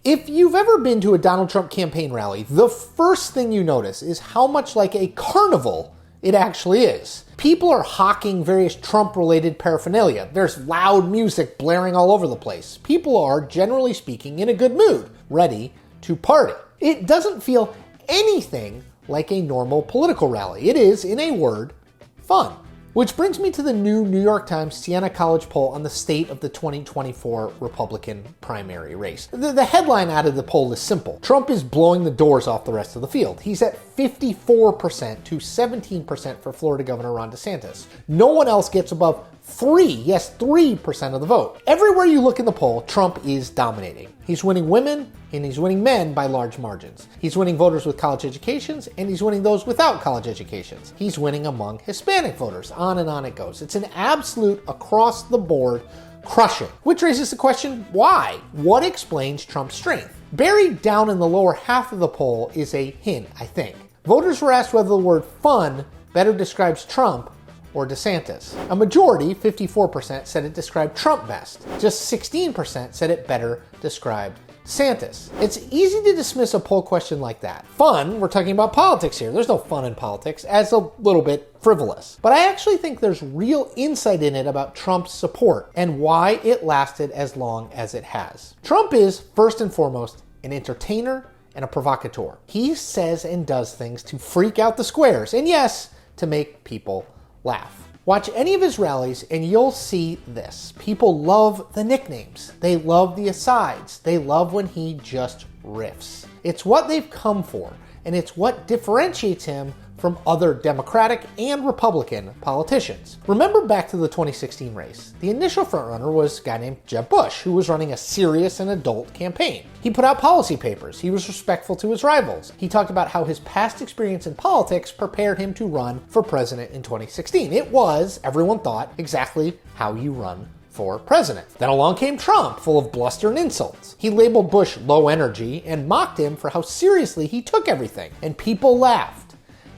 If you've ever been to a Donald Trump campaign rally, the first thing you notice is how much like a carnival it actually is. People are hawking various Trump-related paraphernalia. There's loud music blaring all over the place. People are, generally speaking, in a good mood, ready to party. It doesn't feel anything like a normal political rally. It is, in a word, fun. Which brings me to the new New York Times Siena College poll on the state of the 2024 Republican primary race. The headline out of the poll is simple. Trump is blowing the doors off the rest of the field. He's at 54% to 17% for Florida Governor Ron DeSantis. No one else gets above 3% of the vote. Everywhere you look in the poll, Trump is dominating. He's winning women and he's winning men by large margins. He's winning voters with college educations and he's winning those without college educations. He's winning among Hispanic voters. On and on it goes. It's an absolute across the board crushing. Which raises the question, why? What explains Trump's strength? Buried down in the lower half of the poll is a hint, I think. Voters were asked whether the word fun better describes Trump or DeSantis. A majority, 54%, said it described Trump best. Just 16% said it better described DeSantis. It's easy to dismiss a poll question like that. Fun, we're talking about politics here. There's no fun in politics, as a little bit frivolous. But I actually think there's real insight in it about Trump's support and why it lasted as long as it has. Trump is, first and foremost, an entertainer and a provocateur. He says and does things to freak out the squares, and yes, to make people laugh. Watch any of his rallies and you'll see this. People love the nicknames. They love the asides. They love when he just riffs. It's what they've come for, and it's what differentiates him from other Democratic and Republican politicians. Remember back to the 2016 race. The initial frontrunner was a guy named Jeb Bush, who was running a serious and adult campaign. He put out policy papers. He was respectful to his rivals. He talked about how his past experience in politics prepared him to run for president in 2016. It was, everyone thought, exactly how you run for president. Then along came Trump, full of bluster and insults. He labeled Bush low energy and mocked him for how seriously he took everything. And people laughed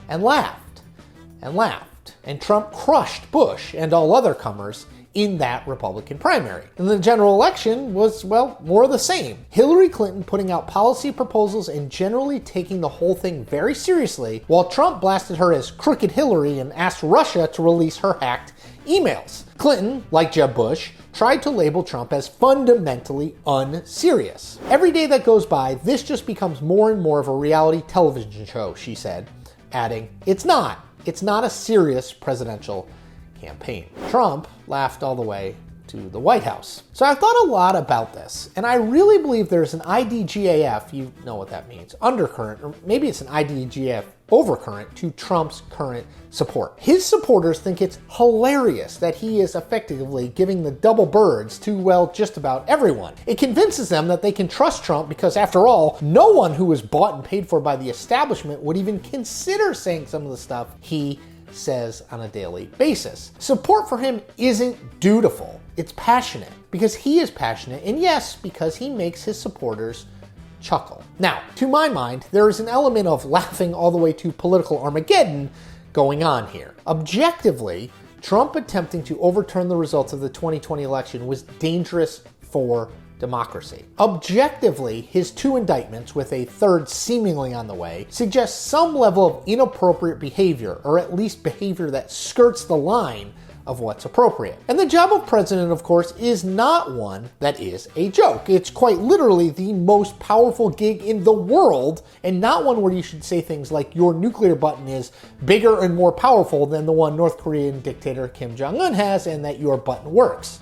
and laughed and laughed. And Trump crushed Bush and all other comers in that Republican primary. And the general election was, well, more of the same. Hillary Clinton putting out policy proposals and generally taking the whole thing very seriously, while Trump blasted her as Crooked Hillary and asked Russia to release her hacked emails. Clinton, like Jeb Bush, tried to label Trump as fundamentally unserious. Every day that goes by, this just becomes more and more of a reality television show, she said, adding, It's not a serious presidential campaign. Trump laughed all the way to the White House. So I've thought a lot about this, and I really believe there's an IDGAF, you know what that means, undercurrent, or maybe it's an IDGAF overcurrent to Trump's current support. His supporters think it's hilarious that he is effectively giving the double birds to, well, just about everyone. It convinces them that they can trust Trump because, after all, no one who was bought and paid for by the establishment would even consider saying some of the stuff he says on a daily basis. Support for him isn't dutiful, it's passionate, because he is passionate, and yes, because he makes his supporters chuckle. Now, to my mind, there is an element of laughing all the way to political Armageddon going on here. Objectively, Trump attempting to overturn the results of the 2020 election was dangerous for democracy. Objectively, his two indictments, with a third seemingly on the way, suggest some level of inappropriate behavior, or at least behavior that skirts the line of what's appropriate. And the job of president, of course, is not one that is a joke. It's quite literally the most powerful gig in the world, and not one where you should say things like your nuclear button is bigger and more powerful than the one North Korean dictator Kim Jong-un has, and that your button works.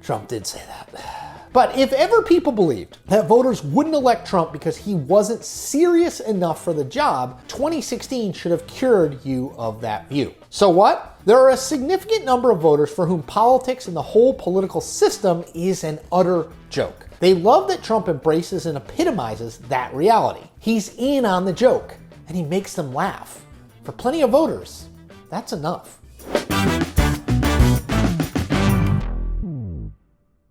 Trump did say that. But if ever people believed that voters wouldn't elect Trump because he wasn't serious enough for the job, 2016 should have cured you of that view. So what? There are a significant number of voters for whom politics and the whole political system is an utter joke. They love that Trump embraces and epitomizes that reality. He's in on the joke, and he makes them laugh. For plenty of voters, that's enough.